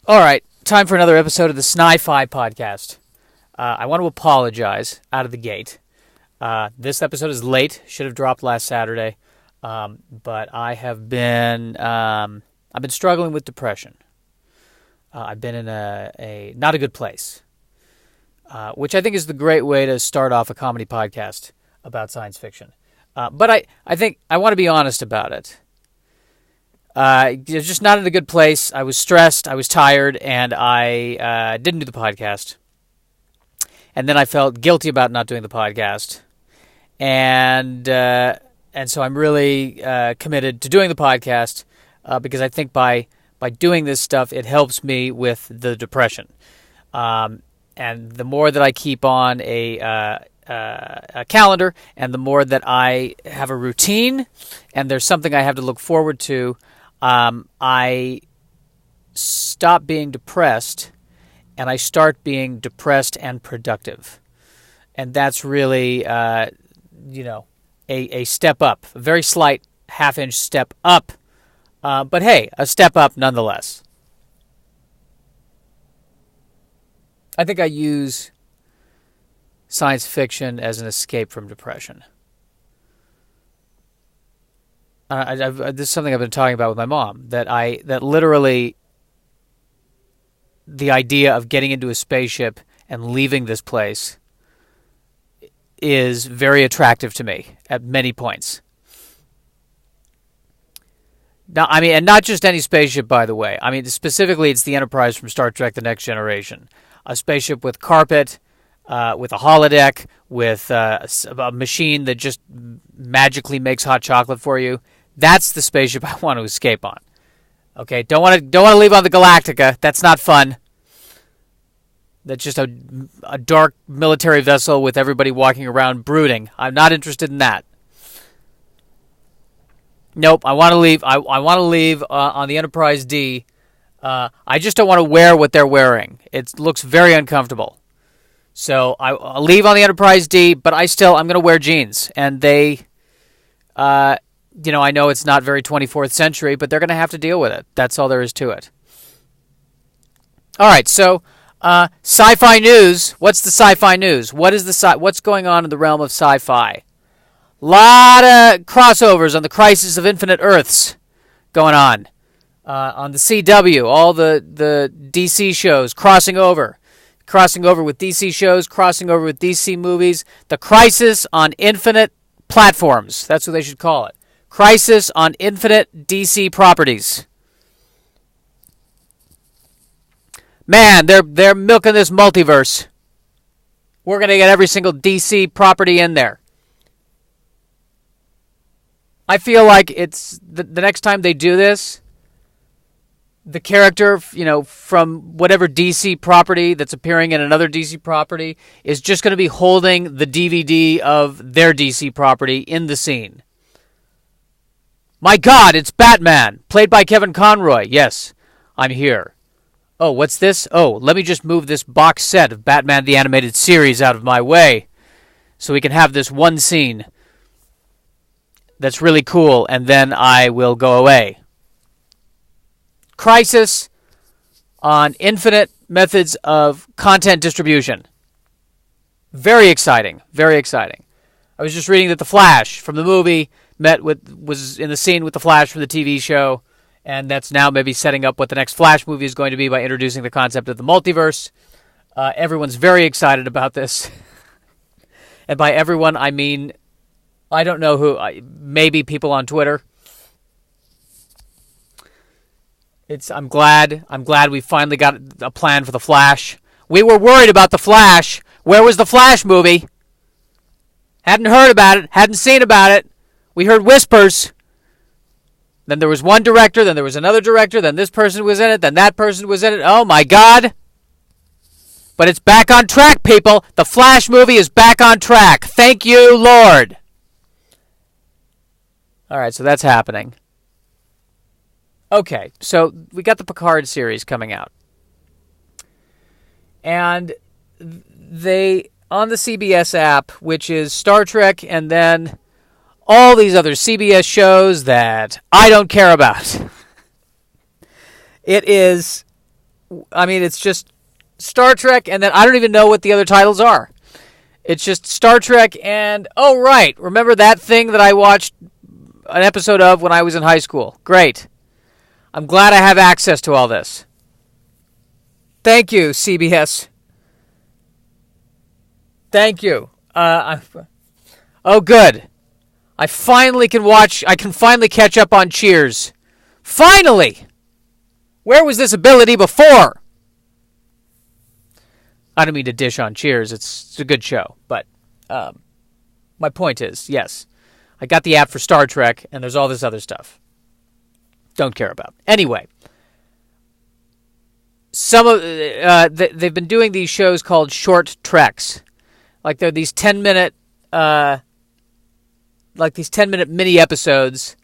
All right, time for another episode of the Sci-Fi podcast. I want to apologize out of the gate. This episode is late; should have dropped last Saturday, but I've been struggling with depression. I've been in a not a good place, which I think is the great way to start off a comedy podcast about science fiction. But I think I want to be honest about it. Just not in a good place. I was stressed, I was tired, and I didn't do the podcast. And then I felt guilty about not doing the podcast. And so I'm really committed to doing the podcast because I think by doing this stuff, it helps me with the depression. And the more that I keep on a calendar, and the more that I have a routine, and there's something I have to look forward to, I stop being depressed, and I start being depressed and productive. And that's really, a step up, a very slight half-inch step up. But hey, a step up nonetheless. I think I use science fiction as an escape from depression. This is something I've been talking about with my mom, that literally the idea of getting into a spaceship and leaving this place is very attractive to me at many points. Now, and not just any spaceship, by the way. Specifically, it's the Enterprise from Star Trek: The Next Generation. A spaceship with carpet, with a holodeck, with a machine that just magically makes hot chocolate for you. That's the spaceship I want to escape on. Okay, don't want to leave on the Galactica. That's not fun. That's just a dark military vessel with everybody walking around brooding. I'm not interested in that. Nope, I want to leave. I want to leave on the Enterprise D. I just don't want to wear what they're wearing. It looks very uncomfortable. So I'll leave on the Enterprise D, but I'm going to wear jeans, and they. I know it's not very 24th century, but they're going to have to deal with it. That's all there is to it. All right, so sci-fi news. What's the sci-fi news? What's going on in the realm of sci-fi? Lot of crossovers on the Crisis of Infinite Earths going on. On the CW, all the DC shows crossing over with DC shows, crossing over with DC movies. The Crisis on Infinite Platforms. That's what they should call it. Crisis on Infinite DC Properties. Man, they're milking this multiverse. We're going to get every single DC property in there. I feel like it's the next time they do this, the character, from whatever DC property that's appearing in another DC property is just going to be holding the DVD of their DC property in the scene. My God, it's Batman, played by Kevin Conroy. Yes, I'm here. Oh, what's this? Oh, let me just move this box set of Batman the Animated Series out of my way so we can have this one scene that's really cool, and then I will go away. Crisis on Infinite Methods of Content Distribution. Very exciting, very exciting. I was just reading that The Flash from the movie was in the scene with The Flash from the TV show, and that's now maybe setting up what the next Flash movie is going to be by introducing the concept of the multiverse. Everyone's very excited about this. And by everyone, I mean, I don't know who, maybe people on Twitter. I'm glad we finally got a plan for The Flash. We were worried about The Flash. Where was the Flash movie? Hadn't heard about it, hadn't seen about it. We heard whispers. Then there was one director, then there was another director, then this person was in it, then that person was in it. Oh my God. But it's back on track, people. The Flash movie is back on track. Thank you, Lord. All right, so that's happening. Okay, so we got the Picard series coming out. And they, on the CBS app, which is Star Trek and then all these other CBS shows that I don't care about. It is I mean, it's just Star Trek, and then I don't even know what the other titles are. It's just Star Trek and, oh, right, remember that thing that I watched an episode of when I was in high school? Great. I'm glad I have access to all this. Thank you, CBS. Thank you. Oh, good. I can finally catch up on Cheers. Finally! Where was this ability before? I don't mean to dish on Cheers. It's a good show. But my point is, yes, I got the app for Star Trek, and there's all this other stuff. Don't care about. Anyway, they've been doing these shows called short treks. Like they're these 10-minute mini episodes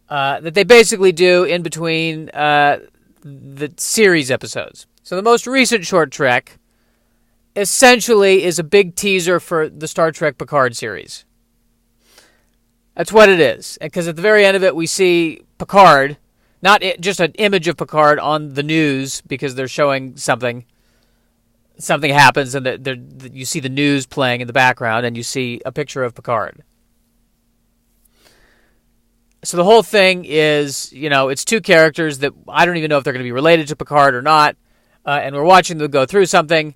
that they basically do in between the series episodes. So the most recent short trek essentially is a big teaser for the Star Trek Picard series. That's what it is. Because at the very end of it, we see Picard, not just an image of Picard on the news because they're showing something. Something happens and you see the news playing in the background and you see a picture of Picard. So the whole thing is, it's two characters that I don't even know if they're going to be related to Picard or not. And we're watching them go through something.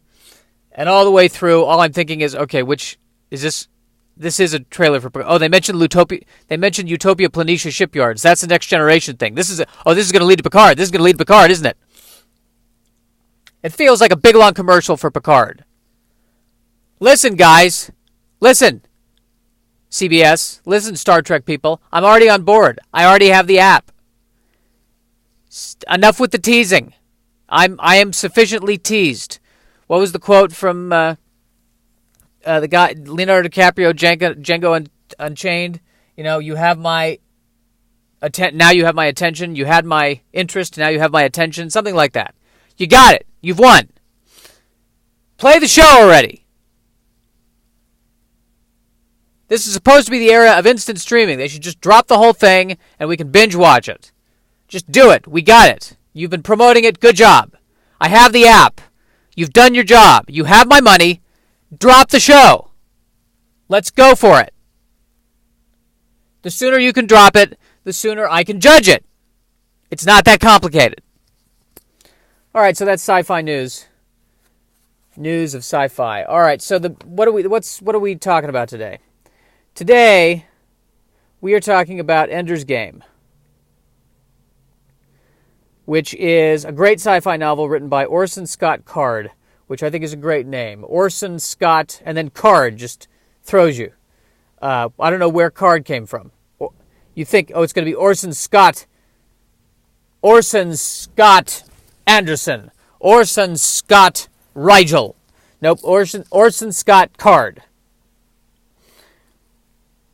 And all the way through, all I'm thinking is, okay, which is this? This is a trailer for... Oh, they mentioned Utopia. They mentioned Utopia Planitia shipyards. That's the Next Generation thing. This is going to lead to Picard. This is going to lead to Picard, isn't it? It feels like a big long commercial for Picard. Listen, guys. Listen. CBS. Listen, Star Trek people. I'm already on board. I already have the app. Enough with the teasing. I am sufficiently teased. What was the quote from the guy, Leonardo DiCaprio, Django Unchained? You have my now you have my attention. You had my interest. Now you have my attention. Something like that. You got it. You've won. Play the show already. This is supposed to be the era of instant streaming. They should just drop the whole thing and we can binge watch it. Just do it. We got it. You've been promoting it. Good job. I have the app. You've done your job. You have my money. Drop the show. Let's go for it. The sooner you can drop it, the sooner I can judge it. It's not that complicated. All right, so that's sci-fi news. News of sci-fi. All right, so what are we talking about today? Today, we are talking about Ender's Game, which is a great sci-fi novel written by Orson Scott Card, which I think is a great name. Orson Scott, and then Card just throws you. I don't know where Card came from. You think, it's going to be Orson Scott Anderson. Orson Scott Rigel. Nope, Orson Scott Card.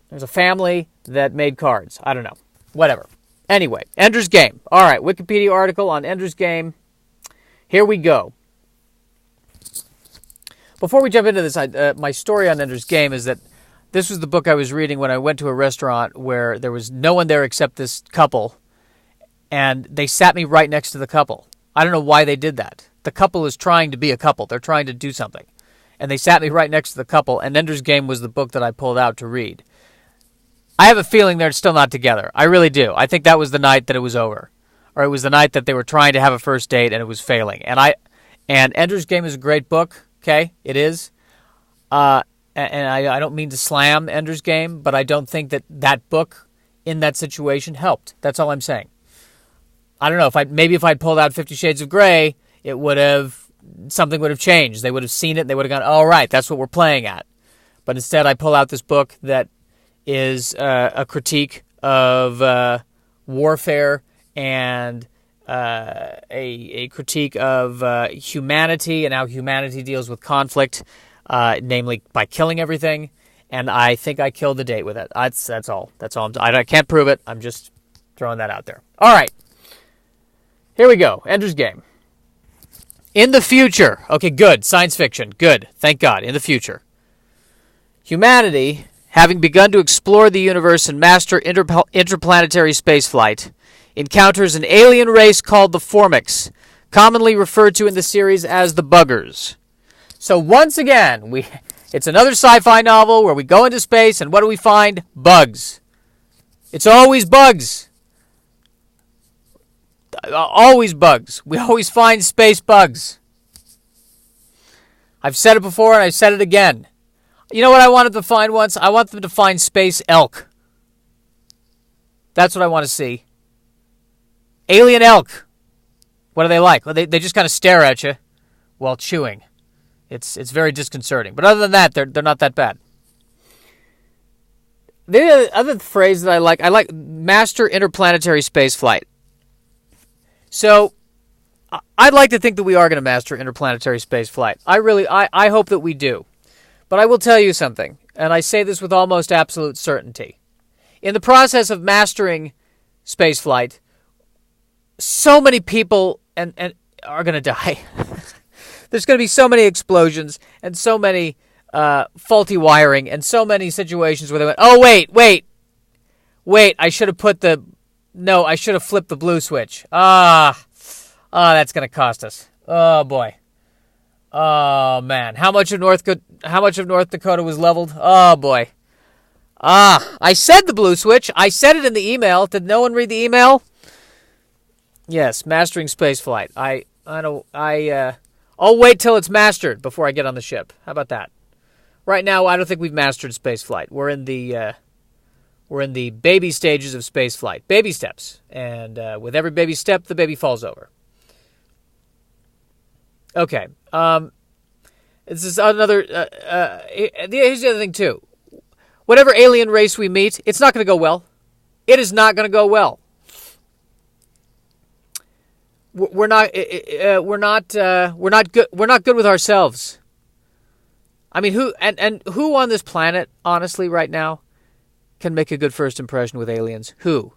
There's a family that made cards. I don't know. Whatever. Anyway, Ender's Game. All right, Wikipedia article on Ender's Game. Here we go. Before we jump into this, my story on Ender's Game is that this was the book I was reading when I went to a restaurant where there was no one there except this couple, and they sat me right next to the couple. I don't know why they did that. The couple is trying to be a couple. They're trying to do something. And they sat me right next to the couple, and Ender's Game was the book that I pulled out to read. I have a feeling they're still not together. I really do. I think that was the night that it was over. Or it was the night that they were trying to have a first date and it was failing. And Ender's Game is a great book. Okay, it is. And I don't mean to slam Ender's Game, but I don't think that book in that situation helped. That's all I'm saying. I don't know. If I'd pulled out 50 Shades of Grey, something would have changed. They would have seen it and they would have gone, all right, that's what we're playing at. But instead I pull out this book that is a critique of warfare and a critique of humanity and how humanity deals with conflict, namely by killing everything. And I think I killed the date with it. That's all. I can't prove it. I'm just throwing that out there. All right. Here we go. Ender's Game. In the future. Okay, good. Science fiction. Good. Thank God. In the future. Humanity, having begun to explore the universe and master interplanetary spaceflight, encounters an alien race called the Formics, commonly referred to in the series as the Buggers. So once again, it's another sci-fi novel where we go into space, and what do we find? Bugs. It's always bugs. Always bugs. We always find space bugs. I've said it before, and I've said it again. You know what I wanted to find once? I want them to find space elk. That's what I want to see. Alien elk. What are they like? Well, they just kind of stare at you while chewing. It's very disconcerting. But other than that, they're not that bad. The other phrase that I like master interplanetary space flight. So I'd like to think that we are going to master interplanetary space flight. I hope that we do. But I will tell you something, and I say this with almost absolute certainty. In the process of mastering spaceflight, so many people and are going to die. There's going to be so many explosions and so many faulty wiring and so many situations where they went, oh, wait, I should have flipped the blue switch. That's going to cost us. Oh, boy. Oh, man. How much of North Dakota was leveled? Oh, boy. I said the blue switch. I said it in the email. Did no one read the email? Yes, mastering spaceflight. I'll wait till it's mastered before I get on the ship. How about that? Right now, I don't think we've mastered spaceflight. We're in the baby stages of spaceflight. Baby steps. And with every baby step, the baby falls over. Okay. This is another... here's the other thing, too. Whatever alien race we meet, it's not going to go well. It is not going to go well. We're not good. We're not good with ourselves. I mean, who on this planet, honestly, right now, can make a good first impression with aliens? Who?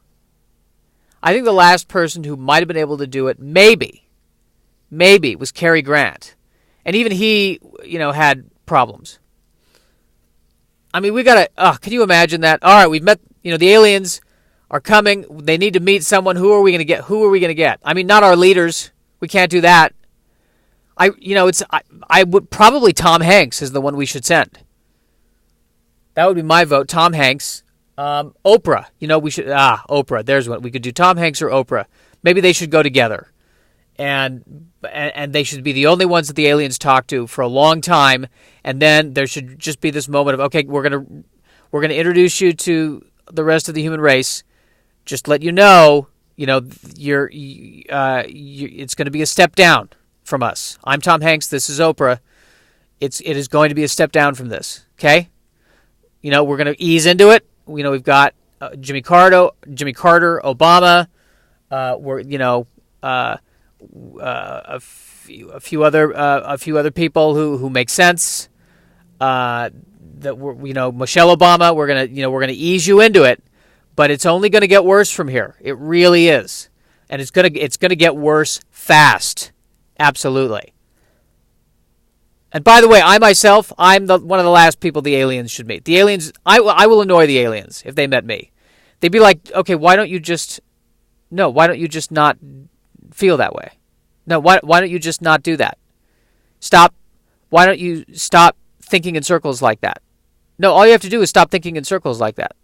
I think the last person who might have been able to do it, maybe, was Cary Grant, and even he, had problems. I mean, we gotta. Can you imagine that? All right, we've met. The aliens are coming. They need to meet someone. Who are we gonna get? I mean, not our leaders. We can't do that. I would probably Tom Hanks is the one we should send. That would be my vote. Tom Hanks. Oprah. We should. Oprah. There's what we could do. Tom Hanks or Oprah. Maybe they should go together. And they should be the only ones that the aliens talk to for a long time, and then there should just be this moment of, okay, we're gonna introduce you to the rest of the human race. Just let you know, it's going to be a step down from us. I'm Tom Hanks. This is Oprah. It is going to be a step down from this. Okay, we're going to ease into it. We've got Jimmy Carter, Obama. A few other people who make sense. That we're, Michelle Obama. We're gonna ease you into it, but it's only gonna get worse from here. It really is, and it's gonna get worse fast. Absolutely. And by the way, I'm one of the last people the aliens should meet. The aliens, I will annoy the aliens if they met me. They'd be like, okay, why don't you just not feel that way? No, why don't you just not do that? Stop. Why don't you stop thinking in circles like that? No, all you have to do is stop thinking in circles like that.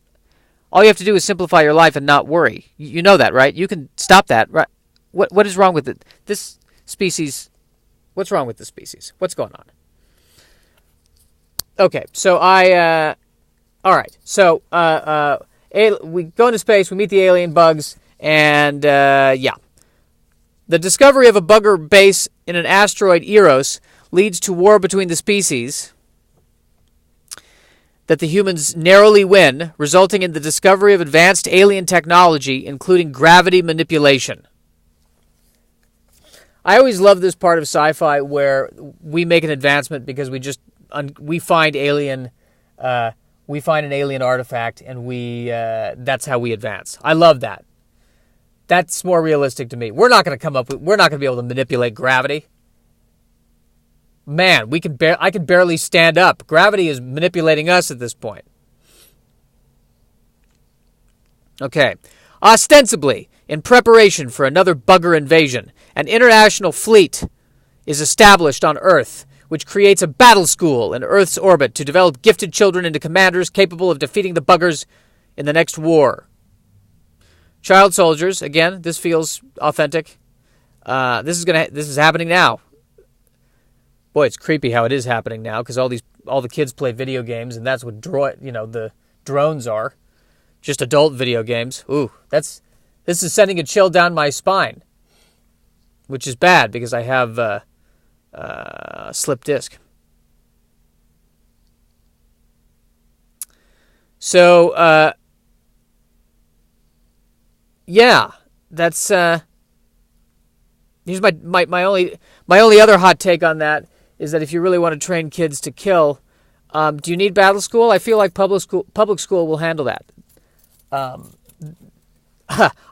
All you have to do is simplify your life and not worry. You know that, right? You can stop that, right? What is wrong with it? This species, what's wrong with this species? What's going on? Okay, so all right. So, we go into space, we meet the alien bugs, and, yeah. The discovery of a bugger base in an asteroid, Eros, leads to war between the species that the humans narrowly win, resulting in the discovery of advanced alien technology, including gravity manipulation. I always love this part of sci-fi where we make an advancement because we find an alien artifact, and that's how we advance. I love that. That's more realistic to me. We're not going to be able to manipulate gravity. Man, I can barely stand up. Gravity is manipulating us at this point. Okay. Ostensibly, in preparation for another bugger invasion, An international fleet is established on Earth, which creates a battle school in Earth's orbit to develop gifted children into commanders capable of defeating the buggers in the next war. Child soldiers, again, this feels authentic. This is happening now. Boy, it's creepy how it is happening now, because all the kids play video games, and that's what the drones are. Just adult video games. Ooh, this is sending a chill down my spine, which is bad because I have slip disc. So, yeah, that's here's my only other hot take on that is that if you really want to train kids to kill, do you need battle school? I feel like public school will handle that. I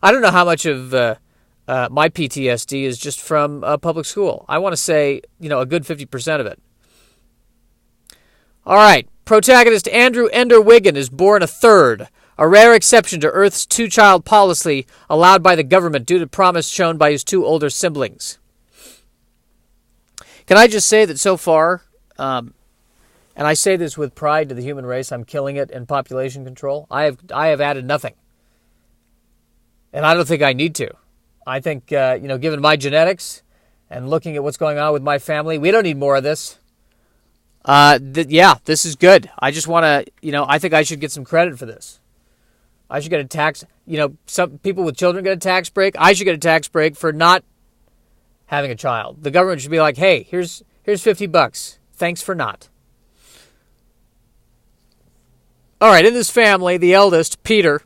don't know how much of my PTSD is just from public school. I want to say, a good 50% of it. All right. Protagonist Andrew Ender Wiggin is born a third, a rare exception to Earth's two-child policy allowed by the government due to promise shown by his two older siblings. Can I just say that so far, and I say this with pride to the human race, I'm killing it in population control. I have added nothing. And I don't think I need to. I think, given my genetics and looking at what's going on with my family, we don't need more of this. This is good. I just want to, I think I should get some credit for this. I should get a tax, some people with children get a tax break. I should get a tax break for not having a child. The government should be like, hey, here's $50. Thanks for not. All right, in this family, the eldest, Peter,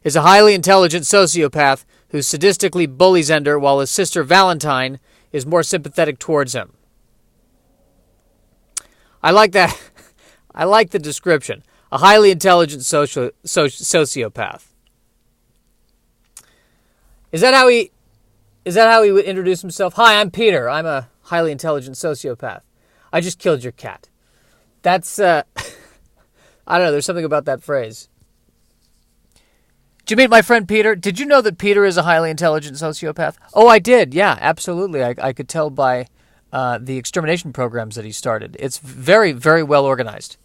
is a highly intelligent sociopath who sadistically bullies Ender, while his sister Valentine is more sympathetic towards him. I like that. I like the description. A highly intelligent sociopath. Is that how he would introduce himself? Hi, I'm Peter. I'm a highly intelligent sociopath. I just killed your cat. That's I don't know, there's something about that phrase. Did you meet my friend Peter? Did you know that Peter is a highly intelligent sociopath? Oh, I did. Yeah, absolutely. I could tell by the extermination programs that he started. It's very, very well organized.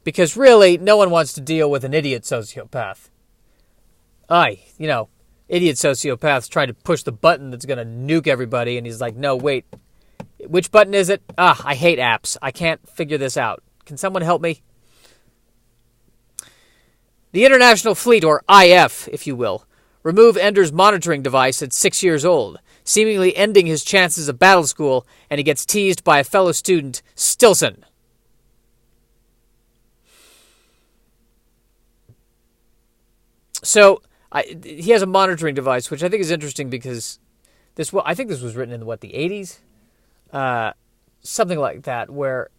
Because really, no one wants to deal with an idiot sociopath. Idiot sociopaths trying to push the button that's going to nuke everybody, and he's like, no, wait, which button is it? I hate apps. I can't figure this out. Can someone help me? The International Fleet, or IF, if you will, remove Ender's monitoring device at 6 years old, seemingly ending his chances of battle school, and he gets teased by a fellow student, Stilson. So, he has a monitoring device, which I think is interesting because I think this was written in, the 80s? Something like that, where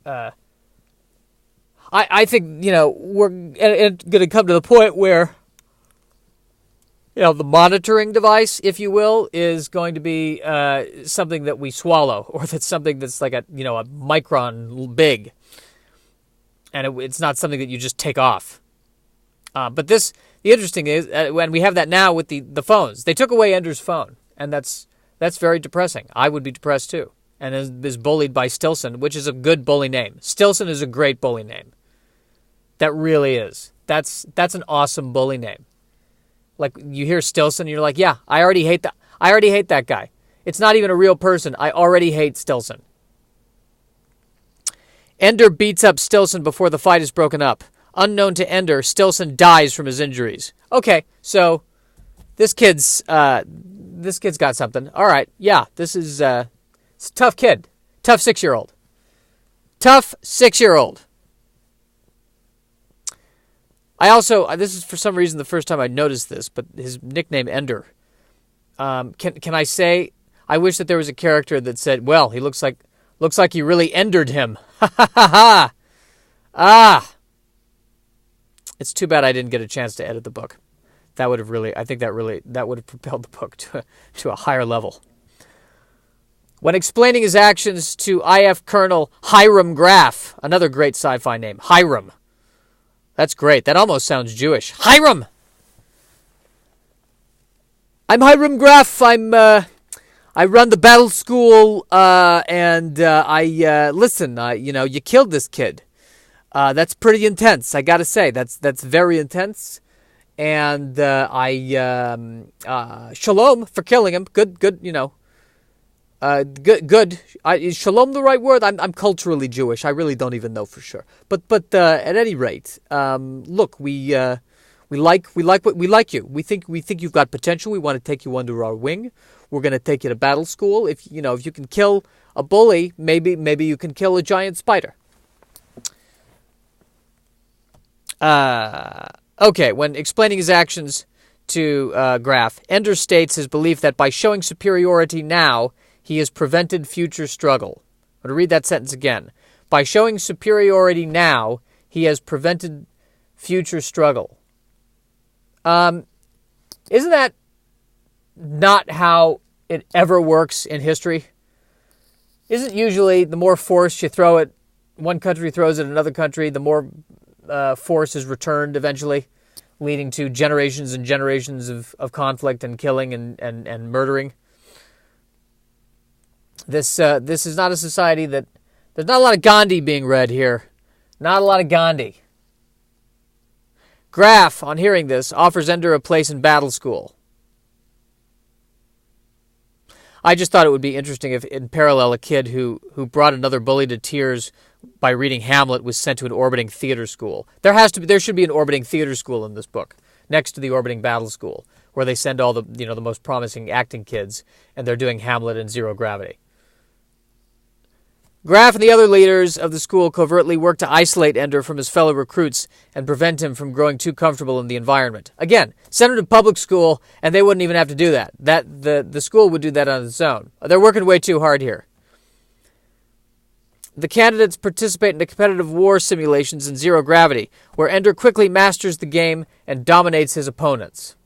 I think, we're going to come to the point where, the monitoring device, if you will, is going to be something that we swallow, or that's something that's like a micron big. And it's not something that you just take off. But the interesting is, when we have that now with the phones, they took away Ender's phone, and that's very depressing. I would be depressed too. And is bullied by Stilson, which is a good bully name. Stilson is a great bully name. That really is. That's an awesome bully name. Like, you hear Stilson, and you're like, yeah, I already hate that guy. It's not even a real person. I already hate Stilson. Ender beats up Stilson before the fight is broken up. Unknown to Ender, Stilson dies from his injuries. Okay, so this kid's got something. All right, yeah, this is it's a tough kid. Tough 6-year-old. Tough 6-year-old. I also, this is for some reason the first time I noticed this, but his nickname Ender. Can I say, I wish that there was a character that said, well, he looks like he really endered him. Ha ha ha ha. Ah. It's too bad I didn't get a chance to edit the book. That would have really, I think that would have propelled the book to a higher level. When explaining his actions to IF Colonel Hiram Graf, another great sci-fi name, Hiram. That's great. That almost sounds Jewish. Hiram! I'm Hiram Graff. I run the battle school, and listen. You killed this kid. That's pretty intense. I gotta say, that's very intense. And shalom for killing him. Good. Good. Is shalom the right word? I'm culturally Jewish. I really don't even know for sure. But at any rate, look, we like you. We think you've got potential. We want to take you under our wing. We're going to take you to battle school. If you can kill a bully, maybe you can kill a giant spider. Okay, when explaining his actions to Graff, Ender states his belief that by showing superiority now, he has prevented future struggle. I'm going to read that sentence again. By showing superiority now, he has prevented future struggle. Isn't that not how it ever works in history? Isn't usually the more force you throw at one country throws at another country, the more force is returned eventually, leading to generations and generations of conflict and killing and murdering? This is not a society that... There's not a lot of Gandhi being read here. Not a lot of Gandhi. Graff, on hearing this, offers Ender a place in battle school. I just thought it would be interesting if, in parallel, a kid who brought another bully to tears by reading Hamlet was sent to an orbiting theater school. There should be an orbiting theater school in this book, next to the orbiting battle school, where they send all the most promising acting kids, and they're doing Hamlet in zero gravity. Graff and the other leaders of the school covertly work to isolate Ender from his fellow recruits and prevent him from growing too comfortable in the environment. Again, send him to public school, and they wouldn't even have to do that. The school would do that on its own. They're working way too hard here. The candidates participate in the competitive war simulations in zero gravity, where Ender quickly masters the game and dominates his opponents.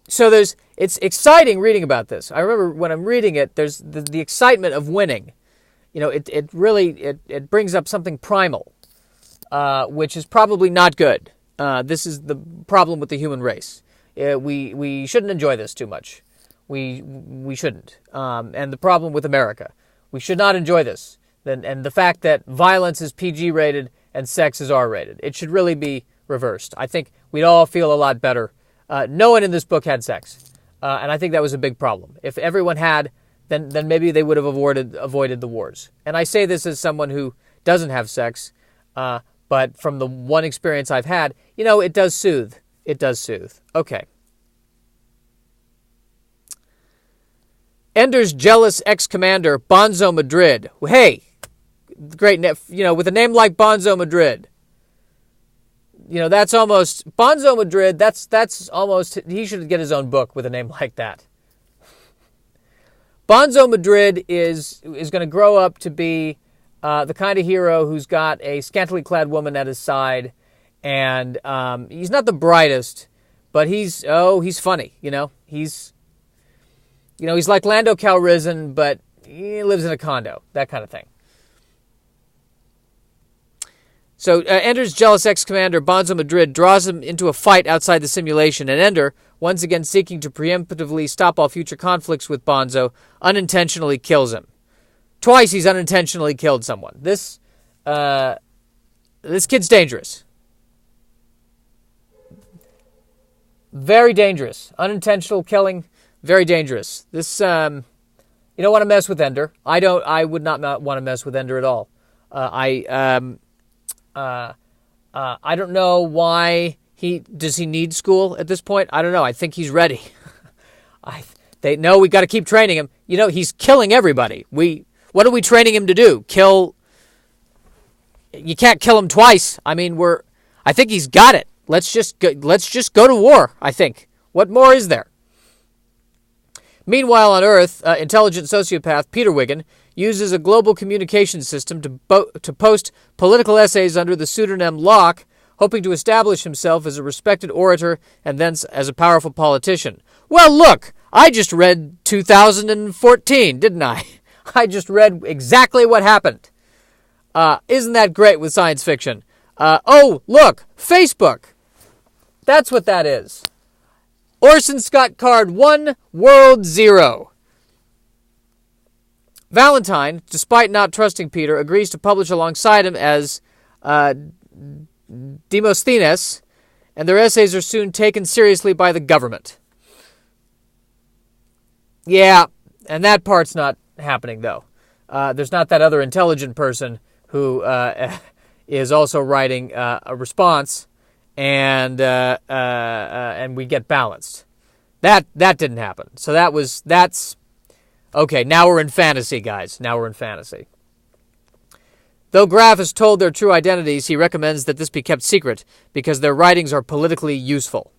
So it's exciting reading about this. I remember when I'm reading it, there's the excitement of winning. It really brings up something primal, which is probably not good. This is the problem with the human race. We shouldn't enjoy this too much. We shouldn't. And the problem with America, we should not enjoy this. And the fact that violence is PG rated and sex is R rated. It should really be reversed. I think we'd all feel a lot better. No one in this book had sex, and I think that was a big problem. If everyone had, then maybe they would have avoided the wars. And I say this as someone who doesn't have sex, but from the one experience I've had, it does soothe. It does soothe. Okay. Ender's jealous ex-commander, Bonzo Madrid. Hey, great, with a name like Bonzo Madrid. That's almost... Bonzo Madrid, that's almost... He should get his own book with a name like that. Bonzo Madrid is going to grow up to be the kind of hero who's got a scantily clad woman at his side, and he's not the brightest, but he's funny, He's like Lando Calrissian, but he lives in a condo, that kind of thing. So Ender's jealous ex-commander, Bonzo Madrid, draws him into a fight outside the simulation, and Ender, once again seeking to preemptively stop all future conflicts with Bonzo, unintentionally kills him. Twice he's unintentionally killed someone. This kid's dangerous. Very dangerous. Unintentional killing, very dangerous. This, you don't want to mess with Ender. I would not want to mess with Ender at all. I don't know why does he need school at this point? I don't know. I think he's ready. We got to keep training him. He's killing everybody. What are we training him to do? Kill? You can't kill him twice. I think he's got it. Let's just go to war, I think. What more is there? Meanwhile, on Earth, intelligent sociopath Peter Wiggin uses a global communication system to post political essays under the pseudonym Locke, hoping to establish himself as a respected orator and thence as a powerful politician. Well, look, I just read 2014, didn't I? I just read exactly what happened. Isn't that great with science fiction? Oh, look, Facebook. That's what that is. Orson Scott Card 1, World 0. Valentine, despite not trusting Peter, agrees to publish alongside him as Demosthenes, and their essays are soon taken seriously by the government. Yeah, and that part's not happening, though. There's not that other intelligent person who is also writing a response, and we get balanced. That didn't happen. So that's okay. Now we're in fantasy, guys. Now we're in fantasy. Though Graff has told their true identities, he recommends that this be kept secret because their writings are politically useful.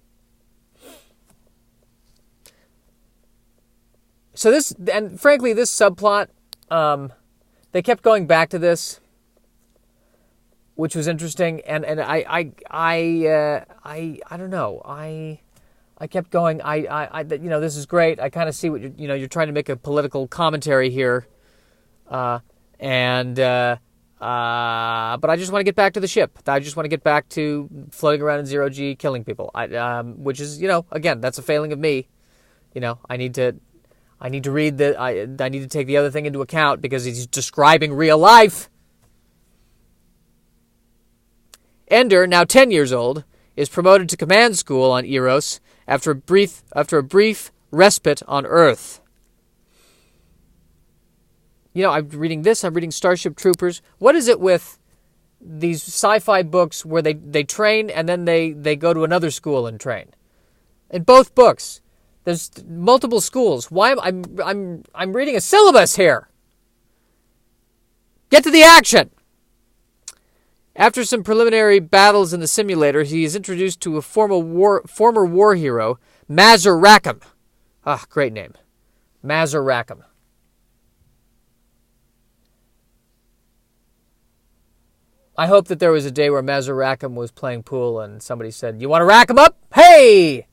So this, and frankly, this subplot, they kept going back to this, which was interesting, and I don't know, I kept going, this is great. I kind of see what you're trying to make a political commentary here, but I just want to get back to the ship. I just want to get back to floating around in zero G, killing people. Which is, again, that's a failing of me. I need to read I need to take the other thing into account because he's describing real life. Ender, now 10 years old, is promoted to command school on Eros after a brief respite on Earth. I'm reading this. I'm reading Starship Troopers. What is it with these sci-fi books where they train and then they go to another school and train? In both books, there's multiple schools. Why I'm reading a syllabus here? Get to the action. After some preliminary battles in the simulator, he is introduced to a former war hero, Mazur Rackham. Ah, great name, Mazur Rackham. I hope that there was a day where Mazur Rackham was playing pool and somebody said, "You want to rack him up? Hey!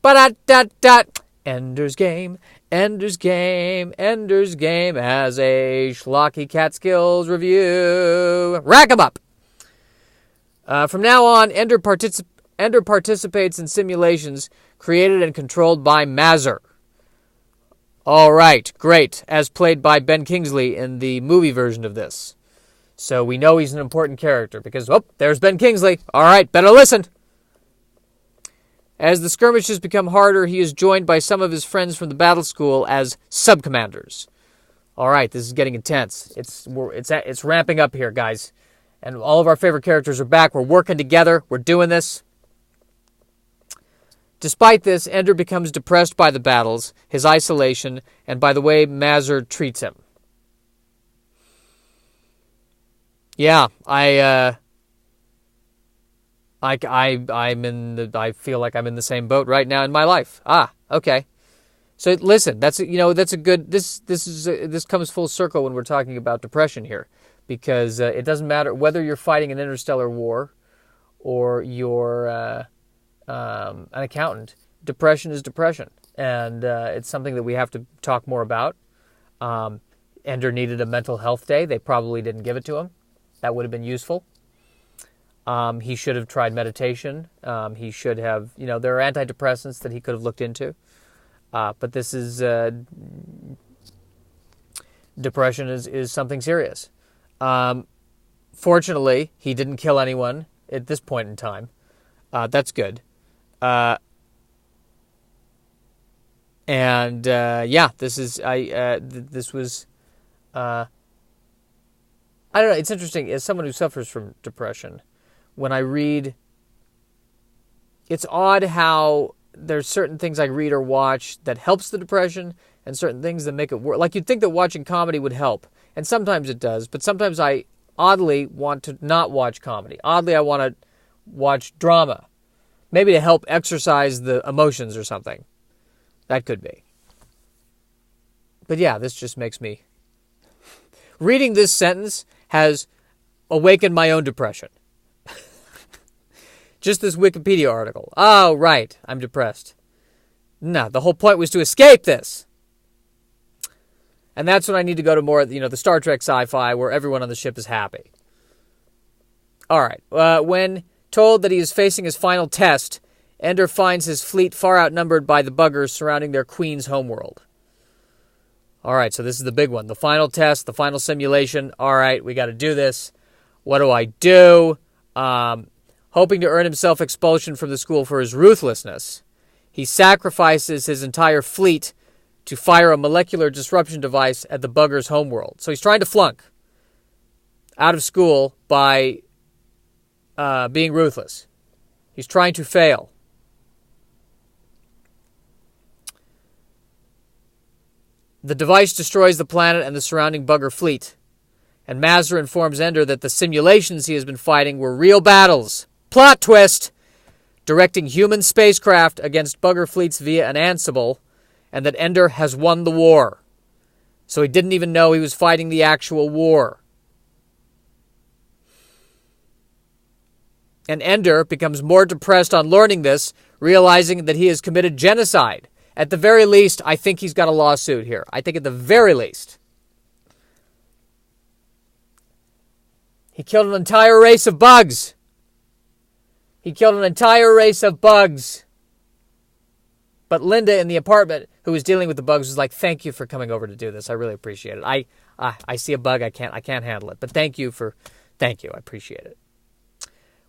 Ba-da-da-da! Ender's Game, Ender's Game, Ender's Game has a schlocky Catskills review. Rack him up!" From now on, Ender participates in simulations created and controlled by Mazur. All right, great, as played by Ben Kingsley in the movie version of this. So we know he's an important character because, there's Ben Kingsley. All right, better listen. As the skirmishes become harder, he is joined by some of his friends from the battle school as sub-commanders. All right, this is getting intense. It's ramping up here, guys. And all of our favorite characters are back. We're working together. We're doing this. Despite this, Ender becomes depressed by the battles, his isolation, and by the way Mazur treats him. Yeah, I feel like I'm in the same boat right now in my life. Okay. So listen, that's a good. This comes full circle when we're talking about depression here, because it doesn't matter whether you're fighting an interstellar war or you're an accountant. Depression is depression, and it's something that we have to talk more about. Ender needed a mental health day. They probably didn't give it to him. That would have been useful. He should have tried meditation. He should have, there are antidepressants that he could have looked into. But this is, depression is something serious. Fortunately, he didn't kill anyone at this point in time. That's good. This was, I don't know, it's interesting, as someone who suffers from depression, when I read, it's odd how there's certain things I read or watch that helps the depression and certain things that make it worse. Like, you'd think that watching comedy would help, and sometimes it does, but sometimes I oddly want to not watch comedy. Oddly, I want to watch drama, maybe to help exercise the emotions or something. That could be. But yeah, this just makes me... Reading this sentence has awakened my own depression. Just this Wikipedia article. Oh, right, I'm depressed. No, the whole point was to escape this. And that's when I need to go to more, the Star Trek sci-fi where everyone on the ship is happy. All right. When told that he is facing his final test, Ender finds his fleet far outnumbered by the buggers surrounding their queen's homeworld. All right, so this is the big one. The final test, the final simulation. All right, we got to do this. What do I do? Hoping to earn himself expulsion from the school for his ruthlessness, he sacrifices his entire fleet to fire a molecular disruption device at the bugger's homeworld. So he's trying to flunk out of school by being ruthless. He's trying to fail. The device destroys the planet and the surrounding bugger fleet, and Mazur informs Ender that the simulations he has been fighting were real battles. Plot twist! Directing human spacecraft against bugger fleets via an Ansible, and that Ender has won the war. So he didn't even know he was fighting the actual war. And Ender becomes more depressed on learning this, realizing that he has committed genocide. At the very least, I think he's got a lawsuit here. I think at the very least. He killed an entire race of bugs. He killed an entire race of bugs. But Linda in the apartment, who was dealing with the bugs, was like, "Thank you for coming over to do this. I really appreciate it. I see a bug, I can't handle it. But thank you, I appreciate it."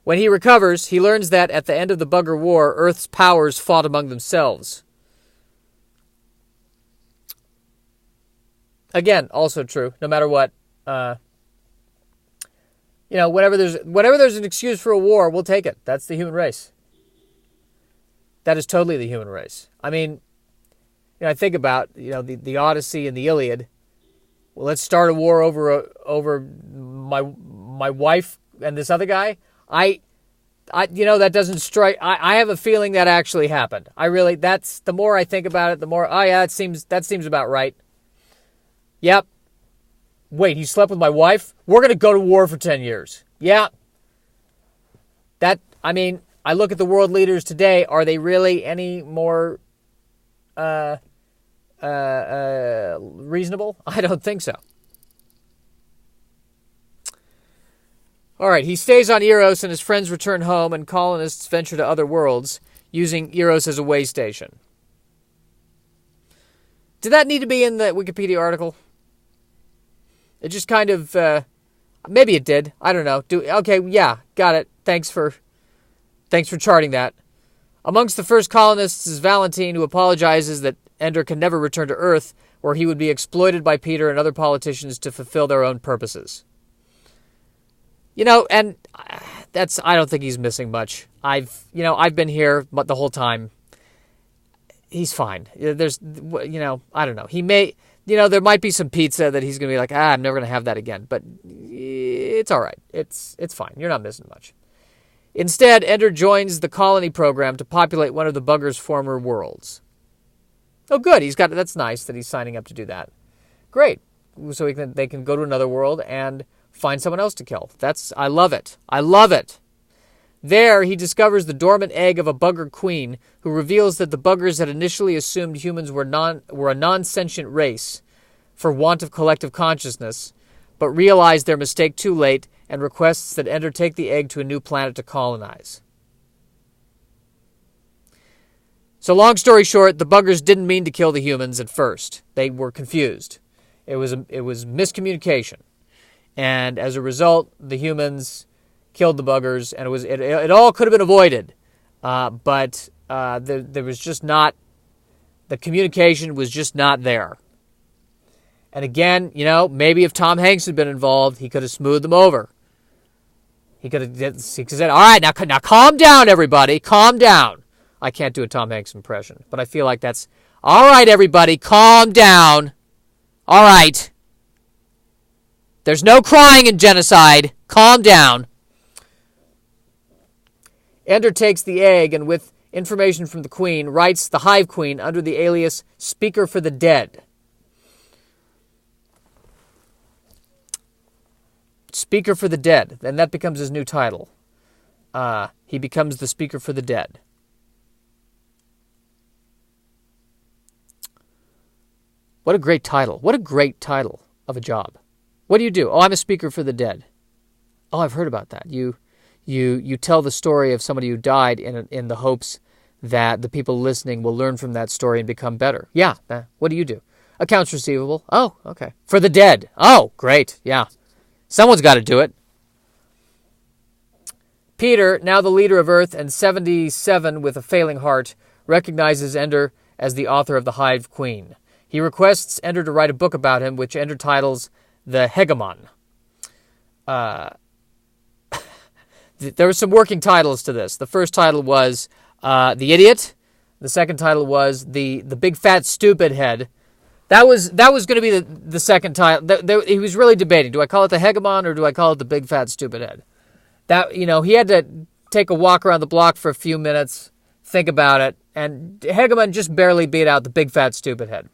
When he recovers, he learns that at the end of the bugger war, Earth's powers fought among themselves. Again, also true. No matter what, whenever there's an excuse for a war, we'll take it. That's the human race. That is totally the human race. I mean, I think about the Odyssey and the Iliad. Well, let's start a war over my wife and this other guy. That doesn't strike. I have a feeling that actually happened. That's the more I think about it, the more. Oh yeah, that seems about right. Yep. Wait, he slept with my wife? We're going to go to war for 10 years. Yeah. I look at the world leaders today. Are they really any more reasonable? I don't think so. All right, he stays on Eros and his friends return home and colonists venture to other worlds using Eros as a way station. Did that need to be in the Wikipedia article? It just kind of, maybe it did. I don't know. Okay, yeah, got it. Thanks for charting that. Amongst the first colonists is Valentine, who apologizes that Ender can never return to Earth, where he would be exploited by Peter and other politicians to fulfill their own purposes. And I don't think he's missing much. I've been here the whole time. He's fine. There's, I don't know. He may... there might be some pizza that he's going to be like, I'm never going to have that again. But it's all right. It's fine. You're not missing much. Instead, Ender joins the colony program to populate one of the bugger's former worlds. Oh, good. That's nice that he's signing up to do that. Great. So they can go to another world and find someone else to kill. I love it. I love it. There, he discovers the dormant egg of a bugger queen, who reveals that the buggers had initially assumed humans were a non-sentient race for want of collective consciousness, but realized their mistake too late and requests that Ender take the egg to a new planet to colonize. So long story short, the buggers didn't mean to kill the humans at first. They were confused. It was miscommunication. And as a result, the humans killed the buggers, and it all could have been avoided, but there was just not, the communication was just not there. And again, maybe if Tom Hanks had been involved, he could have smoothed them over. He said, "All right, now calm down, everybody, calm down." I can't do a Tom Hanks impression, but I feel like that's, "All right, everybody, calm down. All right. There's no crying in genocide. Calm down." Ender takes the egg and, with information from the Queen, writes the Hive Queen under the alias Speaker for the Dead. Speaker for the Dead. And that becomes his new title. He becomes the Speaker for the Dead. What a great title. What a great title of a job. What do you do? Oh, I'm a Speaker for the Dead. Oh, I've heard about that. you tell the story of somebody who died in the hopes that the people listening will learn from that story and become better. Yeah. What do you do? Accounts receivable. Oh, okay. For the dead. Oh, great. Yeah. Someone's got to do it. Peter, now the leader of Earth and 77 with a failing heart, recognizes Ender as the author of The Hive Queen. He requests Ender to write a book about him, which Ender titles The Hegemon. There were some working titles to this. The first title was The Idiot. The second title was The Big Fat Stupid Head. That was going to be the second title. He was really debating. Do I call it The Hegemon or do I call it The Big Fat Stupid Head? That, he had to take a walk around the block for a few minutes, think about it, and Hegemon just barely beat out The Big Fat Stupid Head.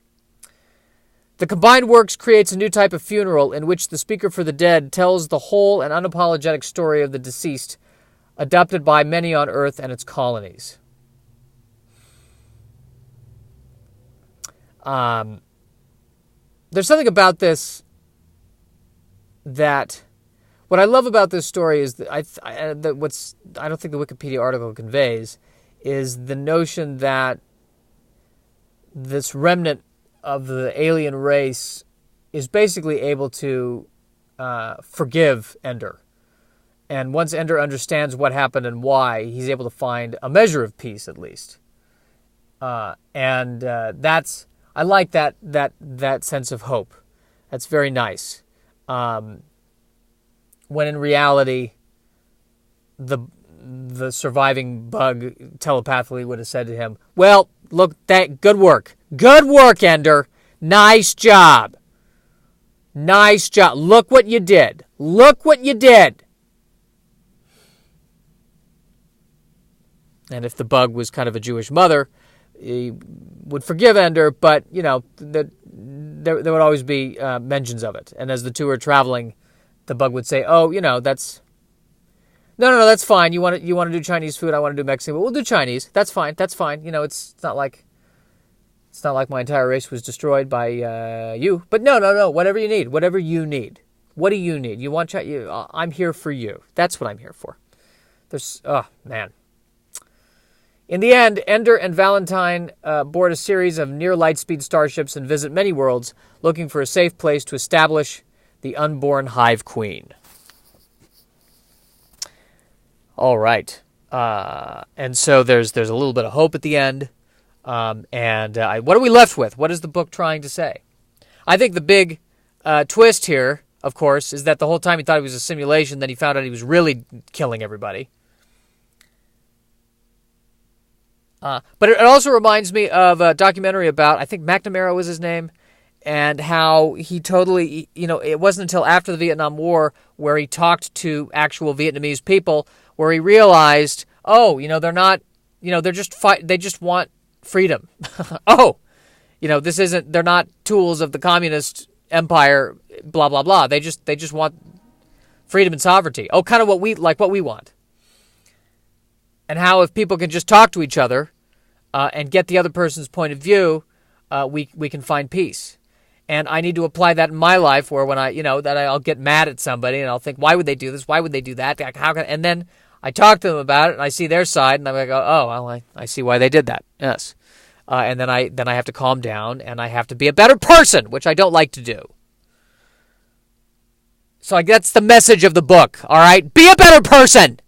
The combined works creates a new type of funeral in which the speaker for the dead tells the whole and unapologetic story of the deceased, adopted by many on Earth and its colonies. There's something about this that... What I love about this story is that I don't think the Wikipedia article conveys is the notion that this remnant of the alien race is basically able to forgive Ender. And once Ender understands what happened and why, he's able to find a measure of peace, at least. I like that sense of hope. That's very nice. When in reality, the surviving bug telepathically would have said to him, well, look, good work. Good work, Ender. Nice job. Nice job. Look what you did. Look what you did. And if the bug was kind of a Jewish mother, he would forgive Ender, but, there would always be mentions of it. And as the two are traveling, the bug would say, oh, that's... No, that's fine. You want to do Chinese food, I want to do Mexican. But we'll do Chinese. That's fine. It's not like my entire race was destroyed by you. But no. Whatever you need. What do you need? You want I'm here for you. That's what I'm here for. Oh, man. In the end, Ender and Valentine board a series of near light-speed starships and visit many worlds, looking for a safe place to establish the unborn Hive Queen. All right. And so there's a little bit of hope at the end. What are we left with? What is the book trying to say? I think the big twist here, of course, is that the whole time he thought it was a simulation, then he found out he was really killing everybody. But it also reminds me of a documentary about, I think McNamara was his name, and how he totally, it wasn't until after the Vietnam War where he talked to actual Vietnamese people where he realized, they're not, they're just they just want freedom. They're not tools of the communist empire, blah, blah, blah. They just want freedom and sovereignty. Kind of what we want. And how if people can just talk to each other and get the other person's point of view, we can find peace. And I need to apply that in my life where when I'll get mad at somebody and I'll think, why would they do this? Why would they do that? And then I talk to them about it and I see their side and I'm like, I see why they did that. Yes. And then I have to calm down and I have to be a better person, which I don't like to do. So that's the message of the book. All right. Be a better person.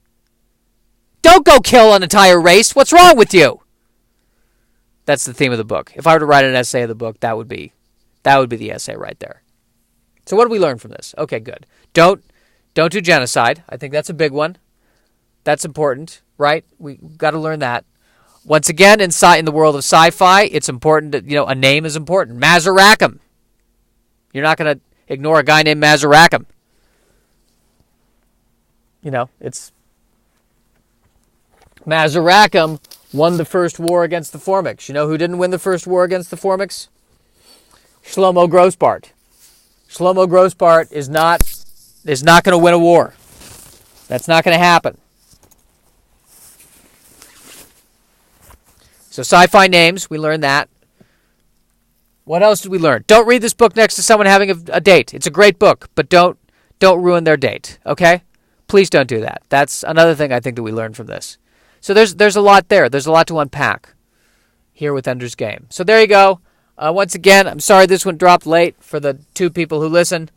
Don't go kill an entire race. What's wrong with you? That's the theme of the book. If I were to write an essay of the book, that would be the essay right there. So what do we learn from this? Okay, good. Don't do genocide. I think that's a big one. That's important, right? We got to learn that. Once again, in the world of sci-fi, it's important that, a name is important. Mazaracum. You're not going to ignore a guy named Mazaracum. It's... Mazaracum won the first war against the Formics. You know who didn't win the first war against the Formics? Shlomo Grossbart. Shlomo Grossbart is not going to win a war. That's not going to happen. So sci-fi names, we learned that. What else did we learn? Don't read this book next to someone having a date. It's a great book, but don't ruin their date, okay? Please don't do that. That's another thing I think that we learned from this. So there's a lot there. There's a lot to unpack here with Ender's Game. So there you go. Once again, I'm sorry this one dropped late for the 2 people who listen.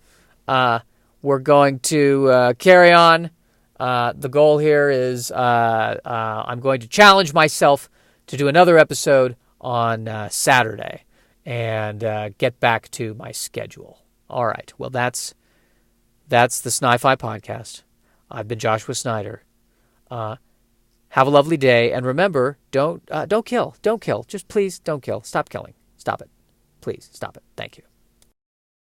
We're going to carry on. The goal here is I'm going to challenge myself to do another episode on Saturday and get back to my schedule. All right. Well, that's the Sci-Fi Podcast. I've been Joshua Snyder. Have a lovely day, and remember, don't kill. Don't kill. Just please don't kill. Stop killing. Stop it. Please stop it. Thank you.